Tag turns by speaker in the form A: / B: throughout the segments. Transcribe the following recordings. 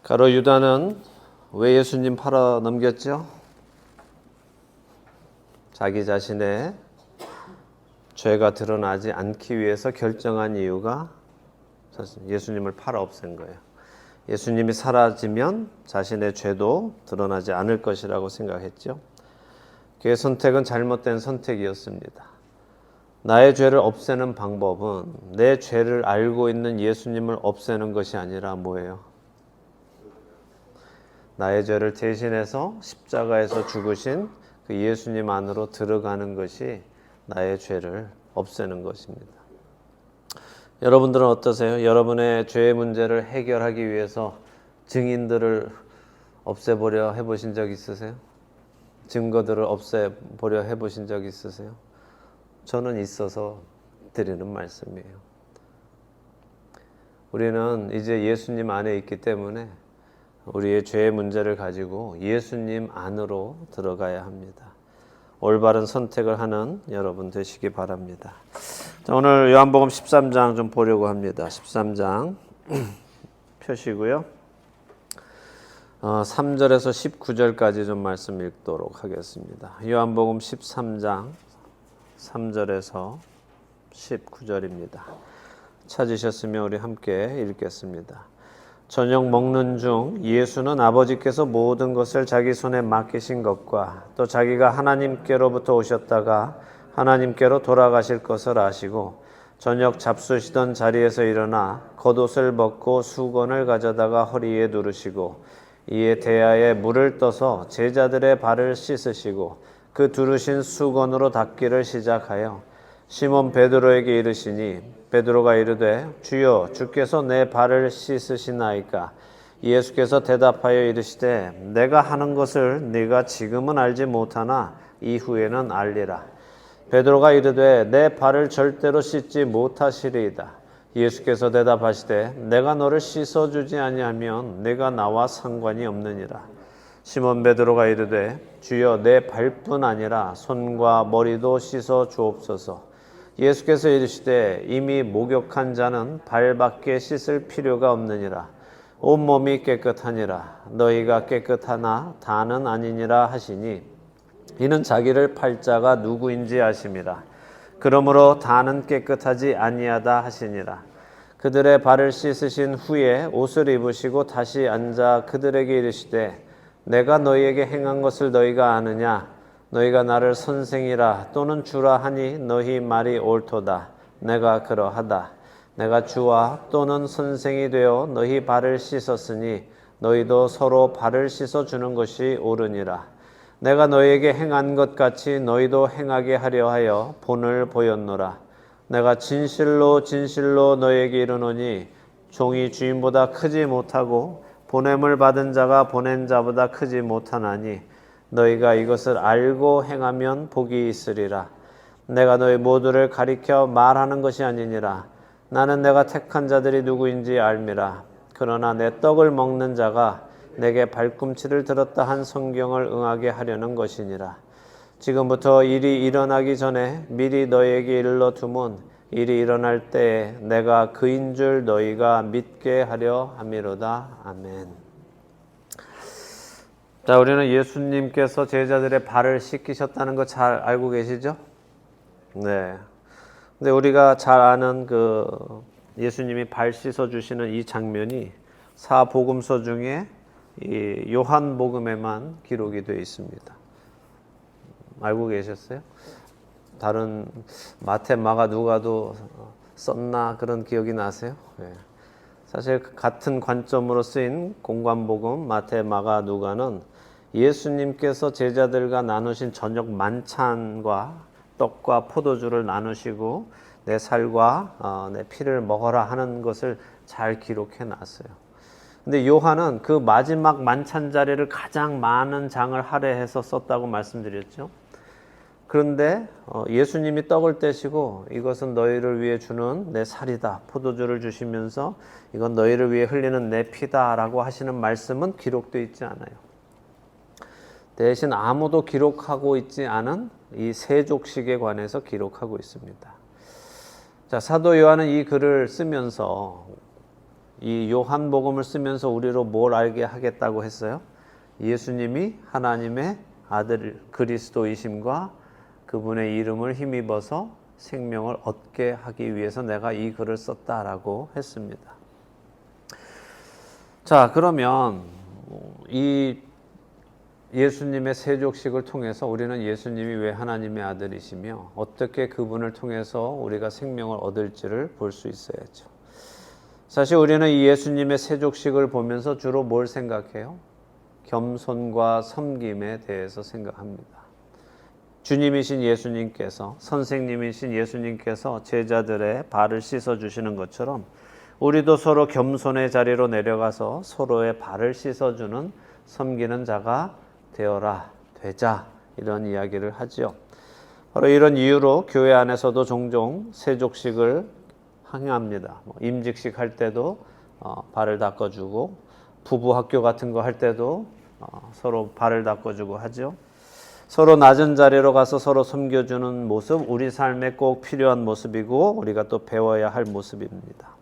A: 가롯 유다는 왜 예수님 팔아 넘겼죠? 자기 자신의 죄가 드러나지 않기 위해서 결정한 이유가 예수님을 팔아 없앤 거예요. 예수님이 사라지면 자신의 죄도 드러나지 않을 것이라고 생각했죠. 그의 선택은 잘못된 선택이었습니다. 나의 죄를 없애는 방법은 내 죄를 알고 있는 예수님을 없애는 것이 아니라 뭐예요? 나의 죄를 대신해서 십자가에서 죽으신 그 예수님 안으로 들어가는 것이 나의 죄를 없애는 것입니다. 여러분들은 어떠세요? 여러분의 죄의 문제를 해결하기 위해서 증인들을 없애보려 해보신 적 있으세요? 증거들을 없애보려 해보신 적 있으세요? 저는 있어서 드리는 말씀이에요. 우리는 이제 예수님 안에 있기 때문에 우리의 죄의 문제를 가지고 예수님 안으로 들어가야 합니다. 올바른 선택을 하는 여러분 되시기 바랍니다. 자, 오늘 요한복음 13장 좀 보려고 합니다. 13장 펴시고요. 3절에서 19절까지 좀 말씀 읽도록 하겠습니다. 요한복음 13장 3절에서 19절입니다. 찾으셨으면 우리 함께 읽겠습니다. 저녁 먹는 중 예수는 아버지께서 모든 것을 자기 손에 맡기신 것과 또 자기가 하나님께로부터 오셨다가 하나님께로 돌아가실 것을 아시고 저녁 잡수시던 자리에서 일어나 겉옷을 벗고 수건을 가져다가 허리에 두르시고 이에 대야에 물을 떠서 제자들의 발을 씻으시고 그 두르신 수건으로 닦기를 시작하여 시몬 베드로에게 이르시니 베드로가 이르되 주여 주께서 내 발을 씻으시나이까? 예수께서 대답하여 이르시되 내가 하는 것을 네가 지금은 알지 못하나 이후에는 알리라. 베드로가 이르되 내 발을 절대로 씻지 못하시리이다. 예수께서 대답하시되 내가 너를 씻어주지 아니하면 네가 나와 상관이 없느니라. 시몬 베드로가 이르되 주여 내 발뿐 아니라 손과 머리도 씻어 주옵소서. 예수께서 이르시되 이미 목욕한 자는 발밖에 씻을 필요가 없느니라. 온몸이 깨끗하니라. 너희가 깨끗하나 다는 아니니라 하시니 이는 자기를 팔 자가 누구인지 아심이라. 그러므로 다는 깨끗하지 아니하다 하시니라. 그들의 발을 씻으신 후에 옷을 입으시고 다시 앉아 그들에게 이르시되 내가 너희에게 행한 것을 너희가 아느냐? 너희가 나를 선생이라 또는 주라 하니 너희 말이 옳도다. 내가 그러하다. 내가 주와 또는 선생이 되어 너희 발을 씻었으니 너희도 서로 발을 씻어주는 것이 옳으니라. 내가 너희에게 행한 것 같이 너희도 행하게 하려 하여 본을 보였노라. 내가 진실로 진실로 너희에게 이르노니 종이 주인보다 크지 못하고 보냄을 받은 자가 보낸 자보다 크지 못하나니 너희가 이것을 알고 행하면 복이 있으리라. 내가 너희 모두를 가리켜 말하는 것이 아니니라. 나는 내가 택한 자들이 누구인지 알미라. 그러나 내 떡을 먹는 자가 내게 발꿈치를 들었다 한 성경을 응하게 하려는 것이니라. 지금부터 일이 일어나기 전에 미리 너희에게 일러 두면 일이 일어날 때에 내가 그인 줄 너희가 믿게 하려 함이로다. 아멘. 자, 우리는 예수님께서 제자들의 발을 씻기셨다는 거 잘 알고 계시죠? 네. 근데 우리가 잘 아는 그 예수님이 발 씻어 주시는 이 장면이 사복음서 중에 이 요한복음에만 기록이 되어 있습니다. 알고 계셨어요? 다른 마태, 마가, 누가도 썼나 그런 기억이 나세요? 네. 사실 같은 관점으로 쓰인 공관복음 마태, 마가, 누가는 예수님께서 제자들과 나누신 저녁 만찬과 떡과 포도주를 나누시고 내 살과 내 피를 먹어라 하는 것을 잘 기록해 놨어요. 근데 요한은 그 마지막 만찬 자리를 가장 많은 장을 할애해서 썼다고 말씀드렸죠. 그런데 예수님이 떡을 떼시고 이것은 너희를 위해 주는 내 살이다. 포도주를 주시면서 이건 너희를 위해 흘리는 내 피다라고 하시는 말씀은 기록되어 있지 않아요. 대신 아무도 기록하고 있지 않은 이 세족식에 관해서 기록하고 있습니다. 자, 사도 요한은 이 글을 쓰면서 이 요한복음을 쓰면서 우리로 뭘 알게 하겠다고 했어요? 예수님이 하나님의 아들 그리스도이심과 그분의 이름을 힘입어서 생명을 얻게 하기 위해서 내가 이 글을 썼다라고 했습니다. 자, 그러면 이 예수님의 세족식을 통해서 우리는 예수님이 왜 하나님의 아들이시며 어떻게 그분을 통해서 우리가 생명을 얻을지를 볼 수 있어야죠. 사실 우리는 이 예수님의 세족식을 보면서 주로 뭘 생각해요? 겸손과 섬김에 대해서 생각합니다. 주님이신 예수님께서, 선생님이신 예수님께서 제자들의 발을 씻어주시는 것처럼 우리도 서로 겸손의 자리로 내려가서 서로의 발을 씻어주는 섬기는 자가 되어라, 되자, 이런 이야기를 하지요. 바로 이런 이유로 교회 안에서도 종종 세족식을 행합니다. 임직식 할 때도 발을 닦아주고, 부부 학교 같은 거 할 때도 서로 발을 닦아주고 하죠. 서로 낮은 자리로 가서 서로 섬겨주는 모습, 우리 삶에 꼭 필요한 모습이고 우리가 또 배워야 할 모습입니다.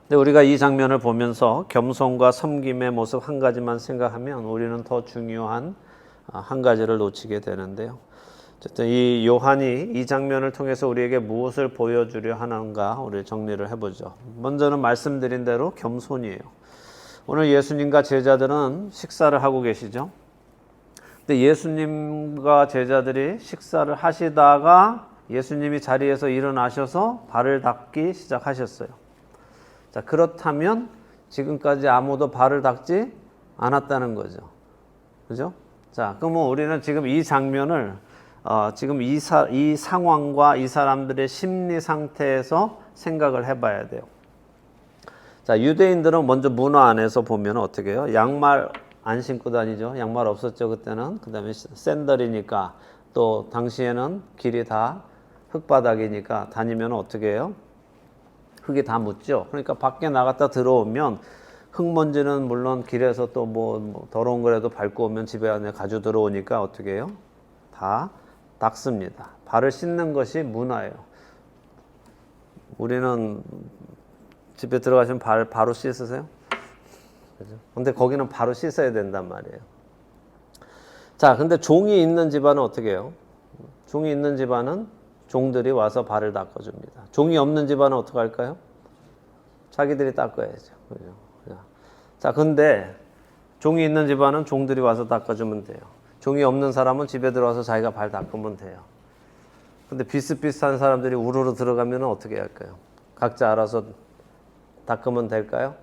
A: 근데 우리가 이 장면을 보면서 겸손과 섬김의 모습 한 가지만 생각하면 우리는 더 중요한 한 가지를 놓치게 되는데요. 어쨌든 이 요한이 이 장면을 통해서 우리에게 무엇을 보여주려 하는가 우리 정리를 해보죠. 먼저는 말씀드린 대로 겸손이에요. 오늘 예수님과 제자들은 식사를 하고 계시죠. 근데 예수님과 제자들이 식사를 하시다가 예수님이 자리에서 일어나셔서 발을 닦기 시작하셨어요. 자, 그렇다면 지금까지 아무도 발을 닦지 않았다는 거죠. 그죠? 자, 그러면 우리는 지금 이 장면을 지금 이 상황과 이 사람들의 심리 상태에서 생각을 해봐야 돼요. 자, 유대인들은 먼저 문화 안에서 보면 어떻게 해요? 양말 안 신고 다니죠. 양말 없었죠, 그때는. 그 다음에 샌들이니까, 또 당시에는 길이 다 흙바닥이니까 다니면 어떻게 해요? 흙이 다 묻죠. 그러니까 밖에 나갔다 들어오면 흙먼지는 물론 길에서 또 뭐 더러운 거라도 밟고 오면 집에 안에 가지고 들어오니까 어떻게 해요? 다 닦습니다. 발을 씻는 것이 문화예요. 우리는 집에 들어가시면 발 바로 씻으세요? 그죠? 근데 거기는 바로 씻어야 된단 말이에요. 자, 근데 종이 있는 집안은 어떻게 해요? 종이 있는 집안은 종들이 와서 발을 닦아줍니다. 종이 없는 집안은 어떻게 할까요? 자기들이 닦아야죠. 그죠? 자, 근데 종이 있는 집안은 종들이 와서 닦아주면 돼요. 종이 없는 사람은 집에 들어와서 자기가 발 닦으면 돼요. 근데 비슷비슷한 사람들이 우르르 들어가면 어떻게 할까요? 각자 알아서 닦으면 될까요?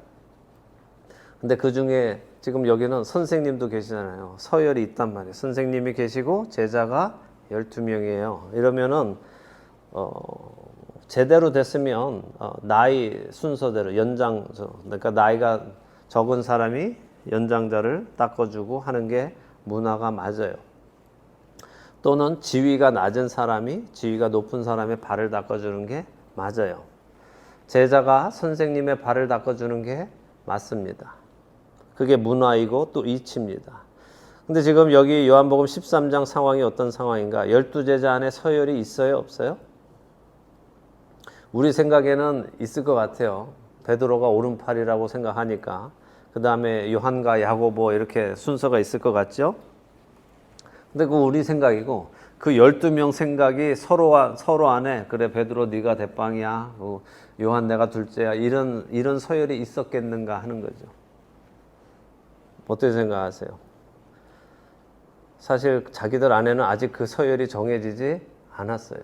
A: 근데 그 중에 지금 여기는 선생님도 계시잖아요. 서열이 있단 말이에요. 선생님이 계시고 제자가 12명이에요. 이러면은 제대로 됐으면 나이 순서대로 그러니까 나이가 적은 사람이 연장자를 닦아주고 하는 게 문화가 맞아요. 또는 지위가 낮은 사람이 지위가 높은 사람의 발을 닦아주는 게 맞아요. 제자가 선생님의 발을 닦아주는 게 맞습니다. 그게 문화이고 또 이치입니다. 근데 지금 여기 요한복음 13장 상황이 어떤 상황인가? 12제자 안에 서열이 있어요? 없어요? 우리 생각에는 있을 것 같아요. 베드로가 오른팔이라고 생각하니까. 그 다음에 요한과 야고보 이렇게 순서가 있을 것 같죠? 근데 그거 우리 생각이고 그 12명 생각이 서로 안에 그래 베드로 네가 대빵이야. 요한 내가 둘째야. 이런 서열이 있었겠는가 하는 거죠. 어떻게 생각하세요? 사실 자기들 안에는 아직 그 서열이 정해지지 않았어요.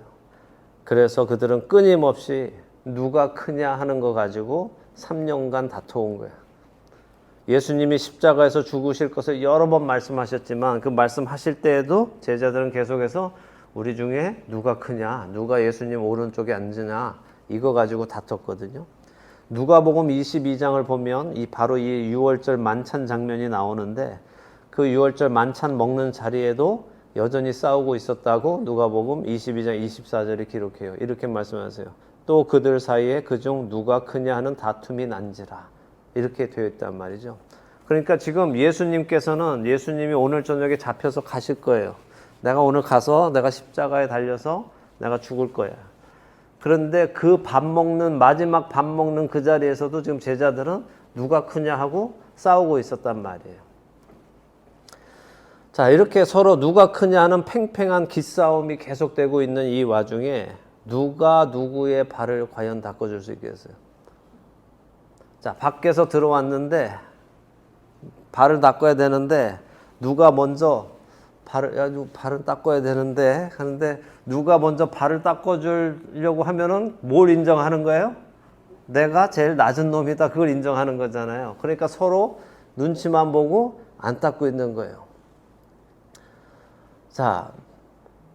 A: 그래서 그들은 끊임없이 누가 크냐 하는 거 가지고 3년간 다퉈온 거야. 예수님이 십자가에서 죽으실 것을 여러 번 말씀하셨지만 그 말씀하실 때에도 제자들은 계속해서 우리 중에 누가 크냐, 누가 예수님 오른쪽에 앉으냐 이거 가지고 다퉜거든요. 누가복음 22장을 보면 바로 이 유월절 만찬 장면이 나오는데 그 유월절 만찬 먹는 자리에도 여전히 싸우고 있었다고 누가복음 22장 24절이 기록해요. 이렇게 말씀하세요. 또 그들 사이에 그중 누가 크냐 하는 다툼이 난지라. 이렇게 되어 있단 말이죠. 그러니까 지금 예수님이 오늘 저녁에 잡혀서 가실 거예요. 내가 오늘 가서 내가 십자가에 달려서 내가 죽을 거야. 그런데 그 밥 먹는 마지막 밥 먹는 그 자리에서도 지금 제자들은 누가 크냐 하고 싸우고 있었단 말이에요. 자, 이렇게 서로 누가 크냐 하는 팽팽한 기싸움이 계속되고 있는 이 와중에 누가 누구의 발을 과연 닦아줄 수 있겠어요? 자, 밖에서 들어왔는데 발을 닦아야 되는데 누가 먼저 발을 닦아야 되는데 하는데 누가 먼저 발을 닦아주려고 하면은 뭘 인정하는 거예요? 내가 제일 낮은 놈이다. 그걸 인정하는 거잖아요. 그러니까 서로 눈치만 보고 안 닦고 있는 거예요. 자,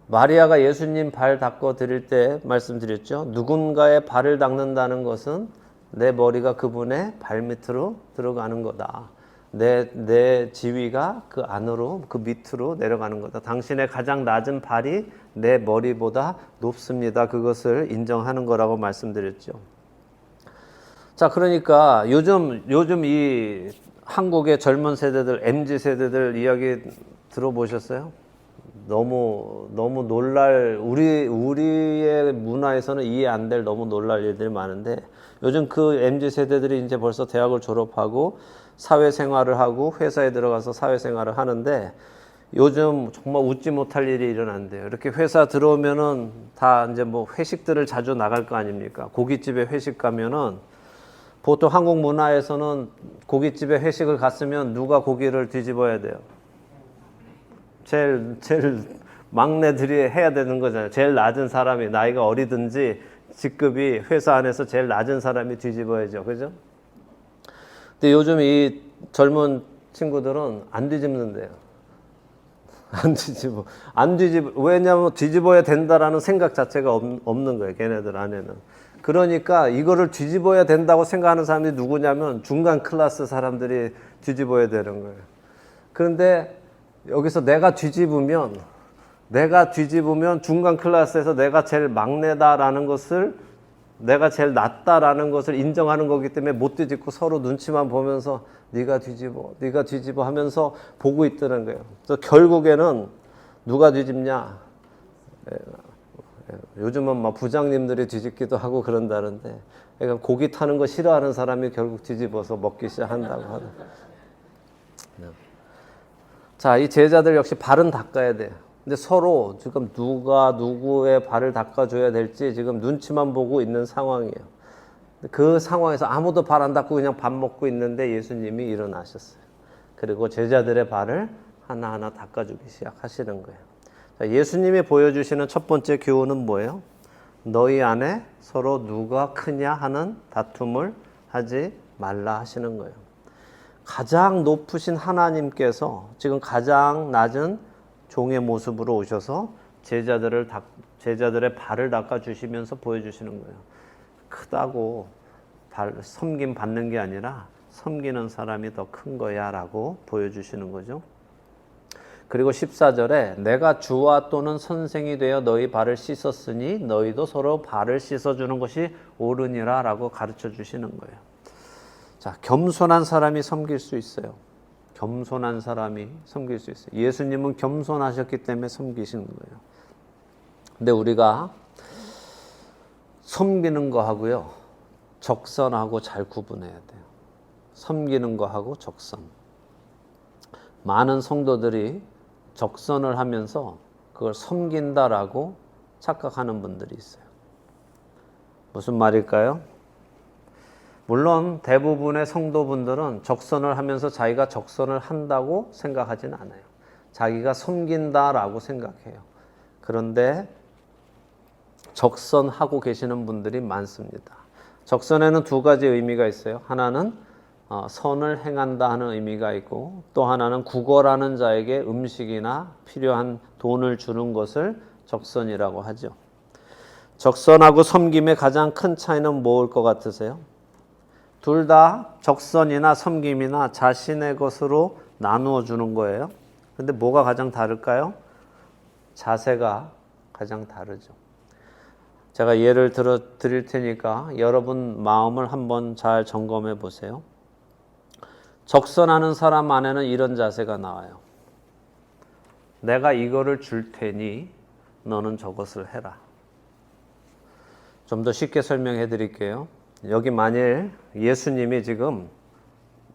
A: 마리아가 예수님 발 닦아 드릴 때 말씀드렸죠. 누군가의 발을 닦는다는 것은 내 머리가 그분의 발 밑으로 들어가는 거다. 내 지위가 그 안으로, 그 밑으로 내려가는 거다. 당신의 가장 낮은 발이 내 머리보다 높습니다. 그것을 인정하는 거라고 말씀드렸죠. 자, 그러니까 요즘 이 한국의 젊은 세대들, MZ 세대들 이야기 들어보셨어요? 너무 우리의 문화에서는 이해 안 될 너무 놀랄 일들이 많은데 요즘 그 MZ 세대들이 이제 벌써 대학을 졸업하고 사회생활을 하고 회사에 들어가서 사회생활을 하는데 요즘 정말 웃지 못할 일이 일어난대요. 이렇게 회사 들어오면은 다 이제 뭐 회식들을 자주 나갈 거 아닙니까? 고깃집에 회식 가면은 보통 한국 문화에서는 고깃집에 회식을 갔으면 누가 고기를 뒤집어야 돼요? 제일 막내들이 해야 되는 거잖아요. 제일 낮은 사람이 나이가 어리든지 직급이 회사 안에서 제일 낮은 사람이 뒤집어야죠. 그죠? 근데 요즘 이 젊은 친구들은 안 뒤집는데요. 안 뒤집어. 왜냐하면 뒤집어야 된다라는 생각 자체가 없는 거예요. 걔네들 안에는. 그러니까 이거를 뒤집어야 된다고 생각하는 사람들이 누구냐면 중간 클래스 사람들이 뒤집어야 되는 거예요. 그런데 여기서 내가 뒤집으면 중간 클래스에서 내가 제일 막내다라는 것을 내가 제일 낫다라는 것을 인정하는 거기 때문에 못 뒤집고 서로 눈치만 보면서 네가 뒤집어 하면서 보고 있다는 거예요. 그래서 결국에는 누가 뒤집냐? 요즘은 막 부장님들이 뒤집기도 하고 그런다는데 그러니까 고기 타는 거 싫어하는 사람이 결국 뒤집어서 먹기 시작한다고 하는. 자, 이 제자들 역시 발은 닦아야 돼요. 근데 서로 지금 누가 누구의 발을 닦아줘야 될지 지금 눈치만 보고 있는 상황이에요. 그 상황에서 아무도 발 안 닦고 그냥 밥 먹고 있는데 예수님이 일어나셨어요. 그리고 제자들의 발을 하나하나 닦아주기 시작하시는 거예요. 자, 예수님이 보여주시는 첫 번째 교훈은 뭐예요? 너희 안에 서로 누가 크냐 하는 다툼을 하지 말라 하시는 거예요. 가장 높으신 하나님께서 지금 가장 낮은 종의 모습으로 오셔서 제자들의 발을 닦아주시면서 보여주시는 거예요. 크다고 섬김 받는 게 아니라 섬기는 사람이 더 큰 거야 라고 보여주시는 거죠. 그리고 14절에 내가 주와 또는 선생이 되어 너희 발을 씻었으니 너희도 서로 발을 씻어주는 것이 옳으니라 라고 가르쳐 주시는 거예요. 자, 겸손한 사람이 섬길 수 있어요. 겸손한 사람이 섬길 수 있어요. 예수님은 겸손하셨기 때문에 섬기시는 거예요. 근데 우리가 섬기는 거하고요, 적선하고 잘 구분해야 돼요. 섬기는 거하고 적선. 많은 성도들이 적선을 하면서 그걸 섬긴다라고 착각하는 분들이 있어요. 무슨 말일까요? 물론 대부분의 성도분들은 적선을 하면서 자기가 적선을 한다고 생각하지는 않아요. 자기가 섬긴다라고 생각해요. 그런데 적선하고 계시는 분들이 많습니다. 적선에는 두 가지 의미가 있어요. 하나는 선을 행한다 하는 의미가 있고 또 하나는 구걸하는 자에게 음식이나 필요한 돈을 주는 것을 적선이라고 하죠. 적선하고 섬김의 가장 큰 차이는 뭐일 것 같으세요? 둘 다 적선이나 섬김이나 자신의 것으로 나누어 주는 거예요. 근데 뭐가 가장 다를까요? 자세가 가장 다르죠. 제가 예를 들어 드릴 테니까 여러분 마음을 한번 잘 점검해 보세요. 적선하는 사람 안에는 이런 자세가 나와요. 내가 이거를 줄 테니 너는 저것을 해라. 좀 더 쉽게 설명해 드릴게요. 여기 만일 예수님이 지금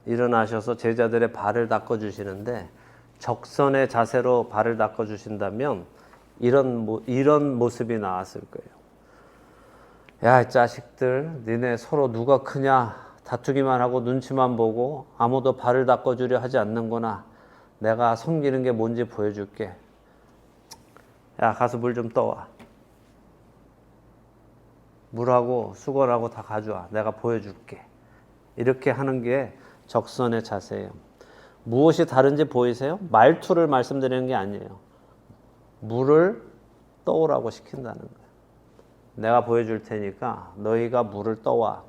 A: 일어나셔서 제자들의 발을 닦아 주시는데 적선의 자세로 발을 닦아 주신다면 이런 모습이 나왔을 거예요. 야, 이 자식들, 니네 서로 누가 크냐 다투기만 하고 눈치만 보고 아무도 발을 닦아 주려 하지 않는구나. 내가 섬기는 게 뭔지 보여줄게. 야, 가서 물 좀 떠와. 물하고 수건하고 다 가져와. 내가 보여줄게. 이렇게 하는 게 적선의 자세예요. 무엇이 다른지 보이세요? 말투를 말씀드리는 게 아니에요. 물을 떠오라고 시킨다는 거예요. 내가 보여줄 테니까 너희가 물을 떠와.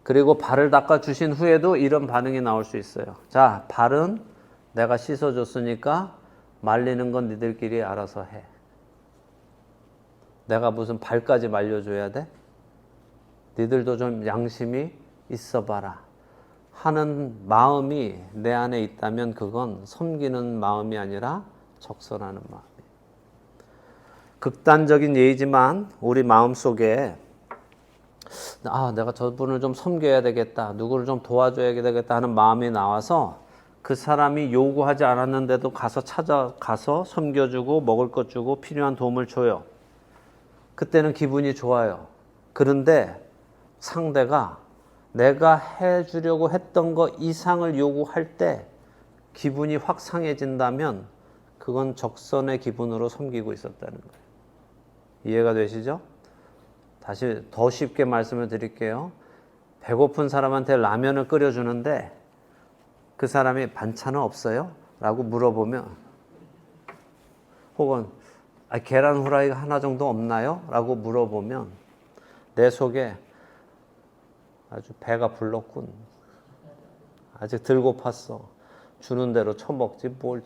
A: 그리고 발을 닦아 주신 후에도 이런 반응이 나올 수 있어요. 자, 발은 내가 씻어줬으니까 말리는 건 니들끼리 알아서 해. 내가 무슨 발까지 말려줘야 돼? 니들도 좀 양심이 있어봐라 하는 마음이 내 안에 있다면 그건 섬기는 마음이 아니라 적선하는 마음이에요. 극단적인 예이지만 우리 마음속에 내가 저분을 좀 섬겨야 되겠다, 누구를 좀 도와줘야 되겠다 하는 마음이 나와서 그 사람이 요구하지 않았는데도 찾아가서 섬겨주고 먹을 것 주고 필요한 도움을 줘요. 그때는 기분이 좋아요. 그런데 상대가 내가 해주려고 했던 거 이상을 요구할 때 기분이 확 상해진다면 그건 적선의 기분으로 섬기고 있었다는 거예요. 이해가 되시죠? 다시 더 쉽게 말씀을 드릴게요. 배고픈 사람한테 라면을 끓여주는데 그 사람이 반찬은 없어요? 라고 물어보면, 혹은 계란 후라이가 하나 정도 없나요? 라고 물어보면 내 속에 아주 배가 불렀군. 아직 덜 고팠어. 주는 대로 처먹지 뭘.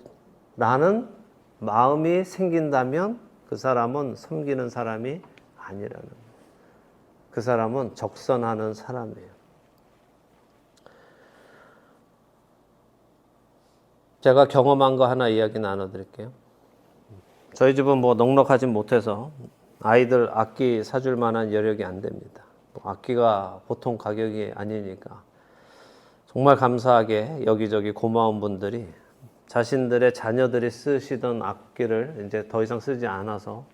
A: 라는 마음이 생긴다면 그 사람은 섬기는 사람이 아니라는 거예요. 그 사람은 적선하는 사람이에요. 제가 경험한 거 하나 이야기 나눠드릴게요. 저희 집은 뭐 넉넉하진 못해서 아이들 악기 사줄 만한 여력이 안 됩니다. 악기가 보통 가격이 아니니까. 정말 감사하게 여기저기 고마운 분들이 자신들의 자녀들이 쓰시던 악기를 이제 더 이상 쓰지 않아서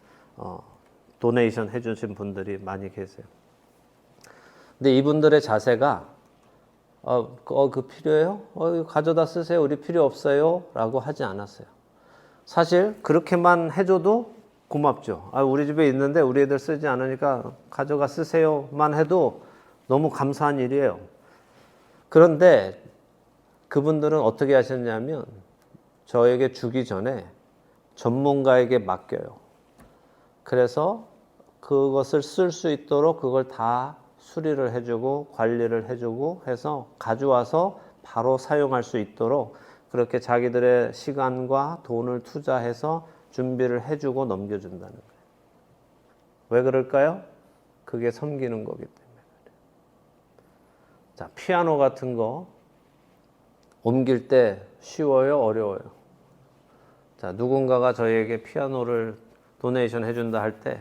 A: 도네이션 해주신 분들이 많이 계세요. 근데 이분들의 자세가 그 필요해요? 가져다 쓰세요. 우리 필요 없어요. 라고 하지 않았어요. 사실 그렇게만 해줘도 고맙죠. 우리 집에 있는데 우리 애들 쓰지 않으니까 가져가 쓰세요만 해도 너무 감사한 일이에요. 그런데 그분들은 어떻게 하셨냐면 저에게 주기 전에 전문가에게 맡겨요. 그래서 그것을 쓸 수 있도록 그걸 다 수리를 해주고 관리를 해주고 해서 가져와서 바로 사용할 수 있도록 그렇게 자기들의 시간과 돈을 투자해서 준비를 해주고 넘겨준다는 거예요. 왜 그럴까요? 그게 섬기는 거기 때문에 그래요. 자, 피아노 같은 거 옮길 때 쉬워요? 어려워요? 자, 누군가가 저희에게 피아노를 도네이션 해준다 할 때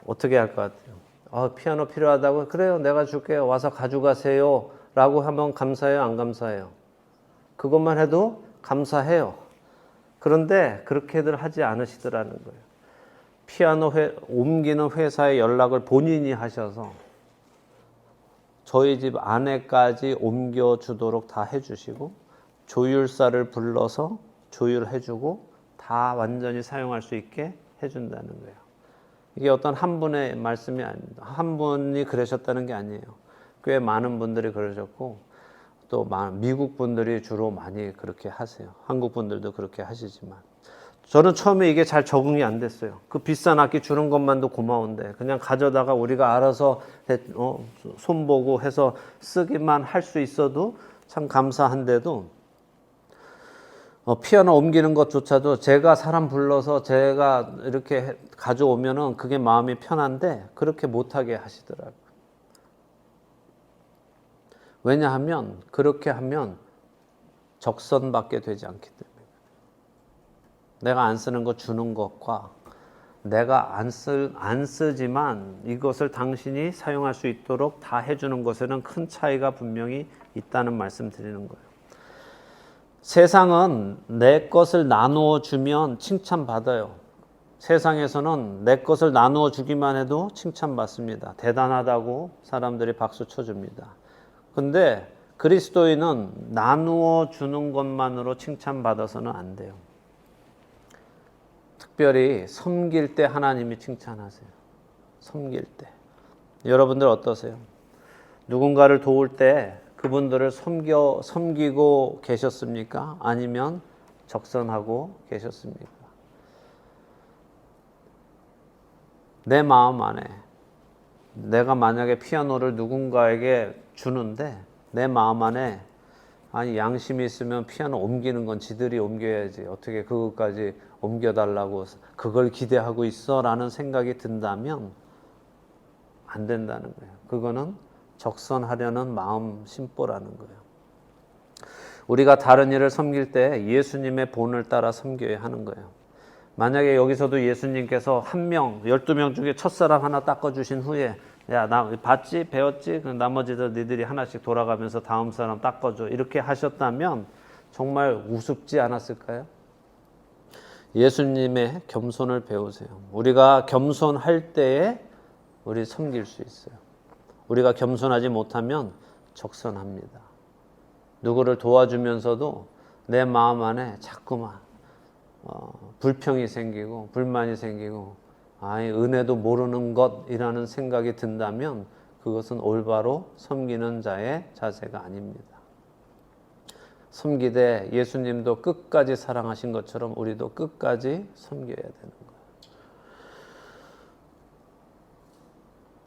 A: 어떻게 할 것 같아요? 피아노 필요하다고? 그래요, 내가 줄게요. 와서 가져가세요. 라고 하면 감사해요? 안 감사해요? 그것만 해도 감사해요. 그런데 그렇게들 하지 않으시더라는 거예요. 피아노 옮기는 회사에 연락을 본인이 하셔서 저희 집 안에까지 옮겨주도록 다 해주시고 조율사를 불러서 조율해주고 다 완전히 사용할 수 있게 해준다는 거예요. 이게 어떤 한 분의 말씀이 아닙니다. 한 분이 그러셨다는 게 아니에요. 꽤 많은 분들이 그러셨고 또 미국 분들이 주로 많이 그렇게 하세요. 한국 분들도 그렇게 하시지만 저는 처음에 이게 잘 적응이 안 됐어요. 그 비싼 악기 주는 것만도 고마운데 그냥 가져다가 우리가 알아서 손보고 해서 쓰기만 할 수 있어도 참 감사한데도 피아노 옮기는 것조차도 제가 사람 불러서 제가 이렇게 가져오면은 그게 마음이 편한데 그렇게 못하게 하시더라고요. 왜냐하면 그렇게 하면 적선받게 되지 않기 때문에. 내가 안 쓰는 거 주는 것과 내가 안 쓰지만 이것을 당신이 사용할 수 있도록 다 해주는 것에는 큰 차이가 분명히 있다는 말씀 드리는 거예요. 세상은 내 것을 나누어 주면 칭찬받아요. 세상에서는 내 것을 나누어 주기만 해도 칭찬받습니다. 대단하다고 사람들이 박수 쳐줍니다. 근데 그리스도인은 나누어 주는 것만으로 칭찬받아서는 안 돼요. 특별히 섬길 때 하나님이 칭찬하세요. 섬길 때. 여러분들 어떠세요? 누군가를 도울 때 그분들을 섬기고 계셨습니까? 아니면 적선하고 계셨습니까? 내 마음 안에 내가 만약에 피아노를 누군가에게 주는데 내 마음 안에 아니 양심이 있으면 피아노 옮기는 건 지들이 옮겨야지 어떻게 그것까지 옮겨달라고 그걸 기대하고 있어 라는 생각이 든다면 안 된다는 거예요. 그거는 적선하려는 마음 심보라는 거예요. 우리가 다른 일을 섬길 때 예수님의 본을 따라 섬겨야 하는 거예요. 만약에 여기서도 예수님께서 12명 중에 첫사람 하나 닦아주신 후에 야, 나 봤지? 배웠지? 나머지들 니들이 하나씩 돌아가면서 다음 사람 닦아줘 이렇게 하셨다면 정말 우습지 않았을까요? 예수님의 겸손을 배우세요. 우리가 겸손할 때에 우리 섬길 수 있어요. 우리가 겸손하지 못하면 적선합니다. 누구를 도와주면서도 내 마음 안에 자꾸만 불평이 생기고 불만이 생기고 은혜도 모르는 것이라는 생각이 든다면 그것은 올바로 섬기는 자의 자세가 아닙니다. 섬기되 예수님도 끝까지 사랑하신 것처럼 우리도 끝까지 섬겨야 되는 거예요.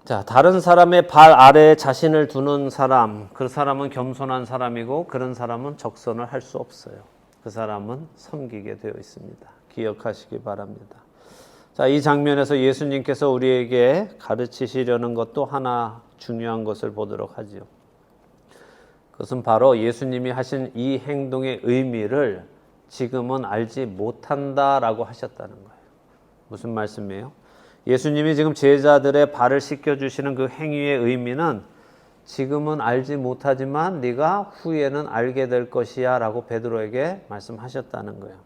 A: 자, 다른 사람의 발 아래에 자신을 두는 사람, 그 사람은 겸손한 사람이고 그런 사람은 적선을 할 수 없어요. 그 사람은 섬기게 되어 있습니다. 기억하시기 바랍니다. 자, 이 장면에서 예수님께서 우리에게 가르치시려는 것도 하나 중요한 것을 보도록 하지요. 그것은 바로 예수님이 하신 이 행동의 의미를 지금은 알지 못한다라고 하셨다는 거예요. 무슨 말씀이에요? 예수님이 지금 제자들의 발을 씻겨주시는 그 행위의 의미는 지금은 알지 못하지만 네가 후에는 알게 될 것이야 라고 베드로에게 말씀하셨다는 거예요.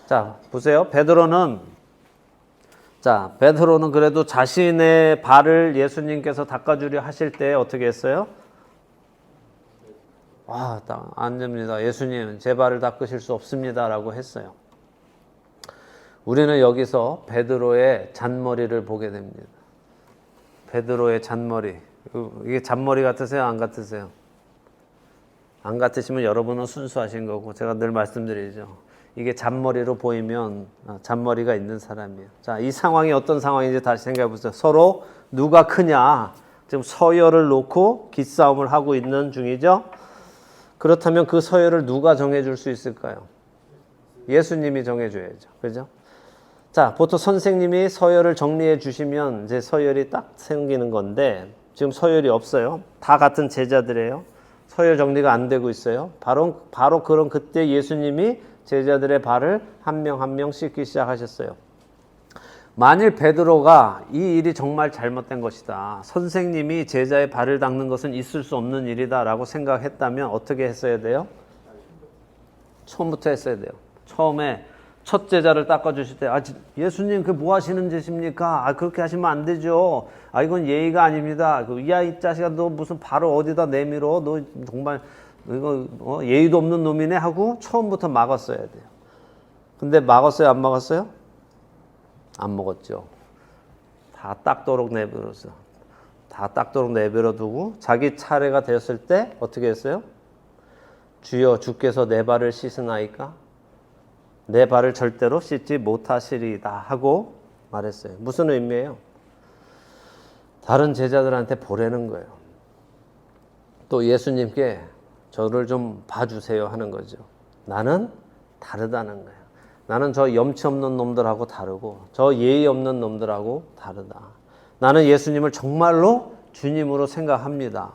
A: 자, 보세요. 베드로는 그래도 자신의 발을 예수님께서 닦아주려 하실 때 어떻게 했어요? 안 됩니다. 예수님, 제 발을 닦으실 수 없습니다. 라고 했어요. 우리는 여기서 베드로의 잔머리를 보게 됩니다. 베드로의 잔머리. 이게 잔머리 같으세요? 안 같으세요? 안 같으시면 여러분은 순수하신 거고 제가 늘 말씀드리죠. 이게 잔머리로 보이면 잔머리가 있는 사람이에요. 자, 이 상황이 어떤 상황인지 다시 생각해 보세요. 서로 누가 크냐? 지금 서열을 놓고 기싸움을 하고 있는 중이죠. 그렇다면 그 서열을 누가 정해줄 수 있을까요? 예수님이 정해줘야죠. 그죠? 자, 보통 선생님이 서열을 정리해 주시면 이제 서열이 딱 생기는 건데 지금 서열이 없어요. 다 같은 제자들이에요. 서열 정리가 안 되고 있어요. 바로 그런 그때 예수님이 제자들의 발을 한 명 한 명 씻기 시작하셨어요. 만일 베드로가 이 일이 정말 잘못된 것이다. 선생님이 제자의 발을 닦는 것은 있을 수 없는 일이다 라고 생각했다면 어떻게 했어야 돼요? 처음부터 했어야 돼요. 처음에 첫 제자를 닦아주실 때 예수님 그 뭐 하시는 짓입니까? 그렇게 하시면 안 되죠. 이건 예의가 아닙니다. 야, 이 자식아 너 무슨 발을 어디다 내밀어? 너 정말 이거 예의도 없는 놈이네 하고 처음부터 막았어야 돼요. 근데 막았어요? 안 막았어요? 안 먹었죠. 다 닦도록 내버렸어. 다 닦도록 내버려 두고 자기 차례가 되었을 때 어떻게 했어요? 주여 주께서 내 발을 씻으나이까? 내 발을 절대로 씻지 못하시리이다 하고 말했어요. 무슨 의미예요? 다른 제자들한테 보내는 거예요. 또 예수님께 저를 좀 봐주세요 하는 거죠. 나는 다르다는 거예요. 나는 저 염치 없는 놈들하고 다르고 저 예의 없는 놈들하고 다르다. 나는 예수님을 정말로 주님으로 생각합니다.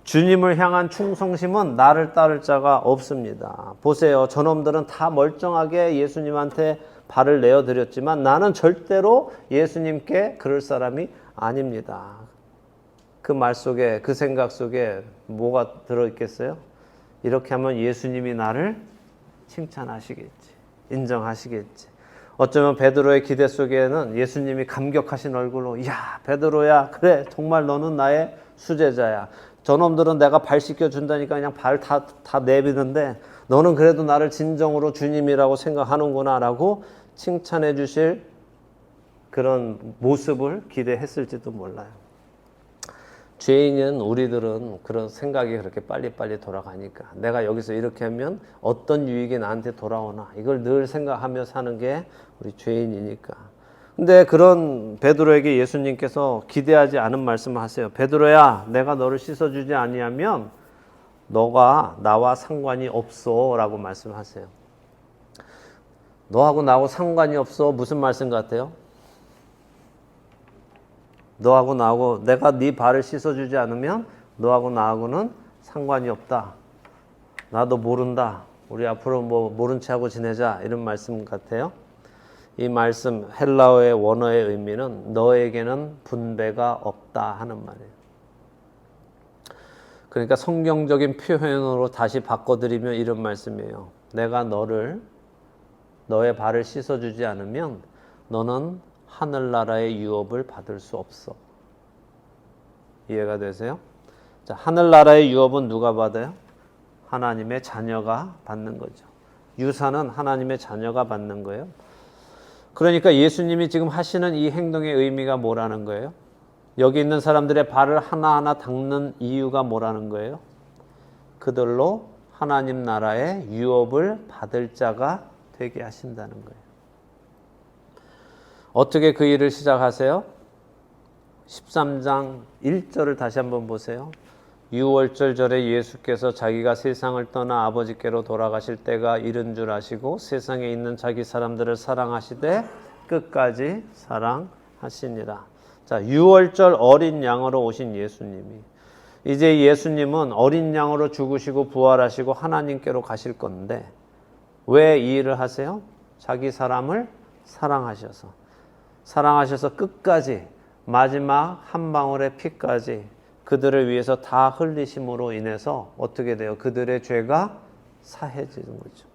A: 주님을 향한 충성심은 나를 따를 자가 없습니다. 보세요. 저놈들은 다 멀쩡하게 예수님한테 발을 내어드렸지만 나는 절대로 예수님께 그럴 사람이 아닙니다. 그 말 속에, 그 생각 속에 뭐가 들어있겠어요? 이렇게 하면 예수님이 나를 칭찬하시겠지, 인정하시겠지. 어쩌면 베드로의 기대 속에는 예수님이 감격하신 얼굴로, 야 베드로야, 그래 정말 너는 나의 수제자야. 저놈들은 내가 발 씻겨준다니까 그냥 발 다 내비는데 너는 그래도 나를 진정으로 주님이라고 생각하는구나 라고 칭찬해 주실 그런 모습을 기대했을지도 몰라요. 죄인은, 우리들은 그런 생각이 그렇게 빨리빨리 돌아가니까 내가 여기서 이렇게 하면 어떤 유익이 나한테 돌아오나 이걸 늘 생각하며 사는 게 우리 죄인이니까. 근데 그런 베드로에게 예수님께서 기대하지 않은 말씀을 하세요. 베드로야, 내가 너를 씻어주지 아니하면 너가 나와 상관이 없어 라고 말씀하세요. 너하고 나하고 상관이 없어, 무슨 말씀 같아요? 너하고 나하고, 내가 네 발을 씻어주지 않으면 너하고 나하고는 상관이 없다. 나도 모른다. 우리 앞으로 뭐 모른 체 하고 지내자, 이런 말씀 같아요. 이 말씀 헬라어의 원어의 의미는 너에게는 분배가 없다 하는 말이에요. 그러니까 성경적인 표현으로 다시 바꿔드리면 이런 말씀이에요. 내가 너의 발을 씻어주지 않으면 너는 하늘나라의 유업을 받을 수 없어. 이해가 되세요? 자, 하늘나라의 유업은 누가 받아요? 하나님의 자녀가 받는 거죠. 유산은 하나님의 자녀가 받는 거예요. 그러니까 예수님이 지금 하시는 이 행동의 의미가 뭐라는 거예요? 여기 있는 사람들의 발을 하나하나 닦는 이유가 뭐라는 거예요? 그들로 하나님 나라의 유업을 받을 자가 되게 하신다는 거예요. 어떻게 그 일을 시작하세요? 13장 1절을 다시 한번 보세요. 유월절 절에 예수께서 자기가 세상을 떠나 아버지께로 돌아가실 때가 이른 줄 아시고 세상에 있는 자기 사람들을 사랑하시되 끝까지 사랑하시니라. 자, 유월절 어린 양으로 오신 예수님이, 이제 예수님은 어린 양으로 죽으시고 부활하시고 하나님께로 가실 건데 왜 이 일을 하세요? 자기 사람을 사랑하셔서 끝까지, 마지막 한 방울의 피까지 그들을 위해서 다 흘리심으로 인해서 어떻게 돼요? 그들의 죄가 사해지는 거죠.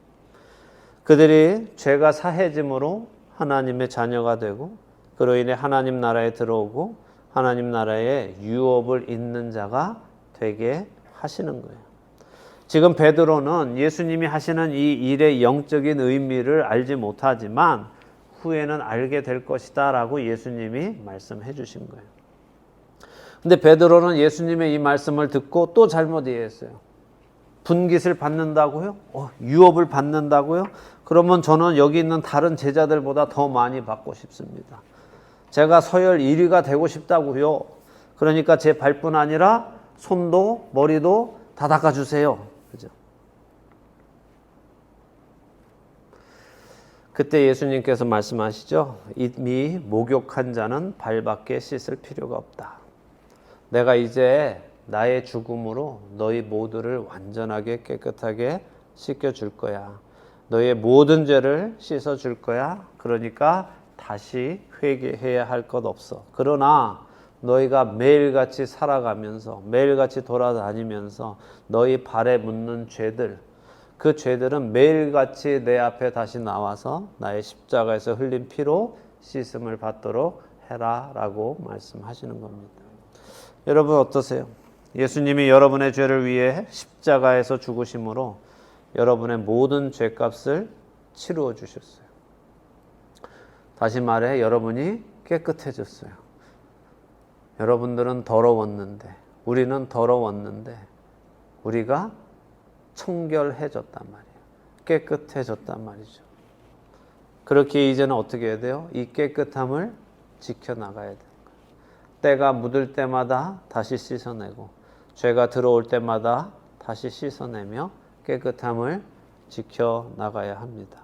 A: 그들이 죄가 사해짐으로 하나님의 자녀가 되고 그로 인해 하나님 나라에 들어오고 하나님 나라에 유업을 잇는 자가 되게 하시는 거예요. 지금 베드로는 예수님이 하시는 이 일의 영적인 의미를 알지 못하지만 후에는 알게 될 것이다 라고 예수님이 말씀해 주신 거예요. 근데 베드로는 예수님의 이 말씀을 듣고 또 잘못 이해했어요. 분깃을 받는다고요? 유업을 받는다고요? 그러면 저는 여기 있는 다른 제자들보다 더 많이 받고 싶습니다. 제가 서열 1위가 되고 싶다고요. 그러니까 제 발뿐 아니라 손도 머리도 다 닦아주세요. 그죠? 그때 예수님께서 말씀하시죠. 이미 목욕한 자는 발밖에 씻을 필요가 없다. 내가 이제 나의 죽음으로 너희 모두를 완전하게 깨끗하게 씻겨줄 거야. 너의 모든 죄를 씻어줄 거야. 그러니까 다시 회개해야 할 것 없어. 그러나 너희가 매일같이 살아가면서 매일같이 돌아다니면서 너희 발에 묻는 죄들, 그 죄들은 매일같이 내 앞에 다시 나와서 나의 십자가에서 흘린 피로 씻음을 받도록 해라 라고 말씀하시는 겁니다. 여러분 어떠세요? 예수님이 여러분의 죄를 위해 십자가에서 죽으심으로 여러분의 모든 죄값을 치루어 주셨어요. 다시 말해 여러분이 깨끗해졌어요. 여러분들은 더러웠는데, 우리는 더러웠는데 우리가 청결해졌단 말이에요. 깨끗해졌단 말이죠. 그렇게 이제는 어떻게 해야 돼요? 이 깨끗함을 지켜나가야 돼요. 때가 묻을 때마다 다시 씻어내고 죄가 들어올 때마다 다시 씻어내며 깨끗함을 지켜나가야 합니다.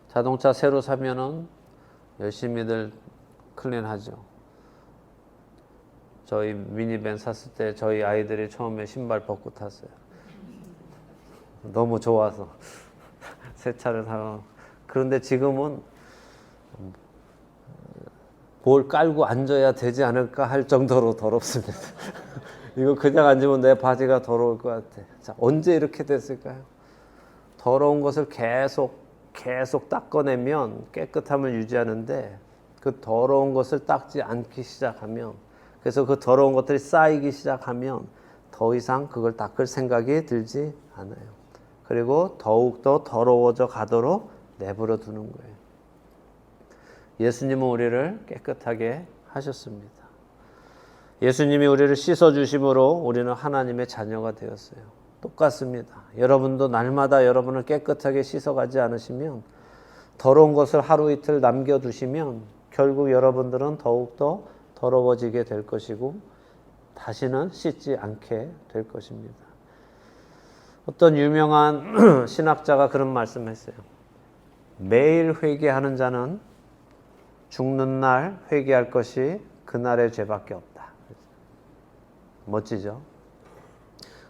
A: 자동차 새로 사면은 열심히들 클린하죠. 저희 미니밴 샀을 때 저희 아이들이 처음에 신발 벗고 탔어요. 너무 좋아서 새 차를 사고 그런데 지금은 뭘 깔고 앉아야 되지 않을까 할 정도로 더럽습니다. 이거 그냥 앉으면 내 바지가 더러울 것 같아. 자, 언제 이렇게 됐을까요? 더러운 것을 계속 닦아내면 깨끗함을 유지하는데 그 더러운 것을 닦지 않기 시작하면, 그래서 그 더러운 것들이 쌓이기 시작하면 더 이상 그걸 닦을 생각이 들지 않아요. 그리고 더욱더 더러워져 가도록 내버려 두는 거예요. 예수님은 우리를 깨끗하게 하셨습니다. 예수님이 우리를 씻어주심으로 우리는 하나님의 자녀가 되었어요. 똑같습니다. 여러분도 날마다 여러분을 깨끗하게 씻어가지 않으시면, 더러운 것을 하루 이틀 남겨두시면 결국 여러분들은 더욱더 더러워지게 될 것이고 다시는 씻지 않게 될 것입니다. 어떤 유명한 신학자가 그런 말씀을 했어요. 매일 회개하는 자는 죽는 날 회개할 것이 그날의 죄밖에 없다. 멋지죠?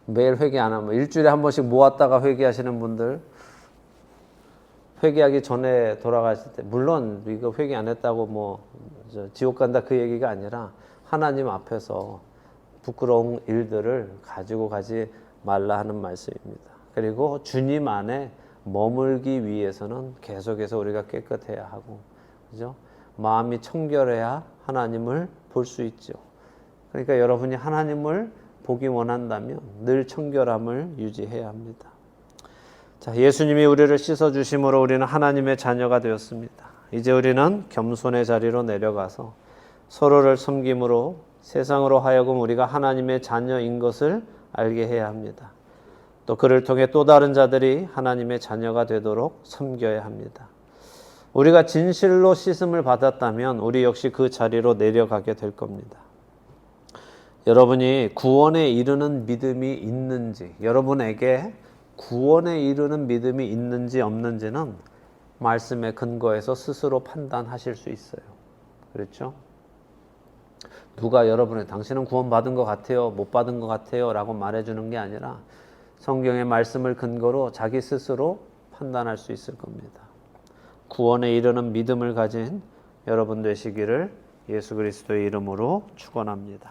A: 매일 회개 안 하면, 일주일에 한 번씩 모았다가 회개하시는 분들, 회개하기 전에 돌아가실 때, 물론 이거 회개 안 했다고 지옥 간다 그 얘기가 아니라 하나님 앞에서 부끄러운 일들을 가지고 가지 말라 하는 말씀입니다. 그리고 주님 안에 머물기 위해서는 계속해서 우리가 깨끗해야 하고, 그죠? 마음이 청결해야 하나님을 볼 수 있죠. 그러니까 여러분이 하나님을 보기 원한다면 늘 청결함을 유지해야 합니다. 자, 예수님이 우리를 씻어주심으로 우리는 하나님의 자녀가 되었습니다. 이제 우리는 겸손의 자리로 내려가서 서로를 섬김으로 세상으로 하여금 우리가 하나님의 자녀인 것을 알게 해야 합니다. 또 그를 통해 또 다른 자들이 하나님의 자녀가 되도록 섬겨야 합니다. 우리가 진실로 씻음을 받았다면 우리 역시 그 자리로 내려가게 될 겁니다. 여러분이 구원에 이르는 믿음이 있는지, 여러분에게 구원에 이르는 믿음이 있는지 없는지는 말씀에 근거해서 스스로 판단하실 수 있어요. 그렇죠? 누가 여러분의 당신은 구원받은 것 같아요, 못 받은 것 같아요 라고 말해주는 게 아니라 성경의 말씀을 근거로 자기 스스로 판단할 수 있을 겁니다. 구원에 이르는 믿음을 가진 여러분 되시기를 예수 그리스도의 이름으로 축원합니다.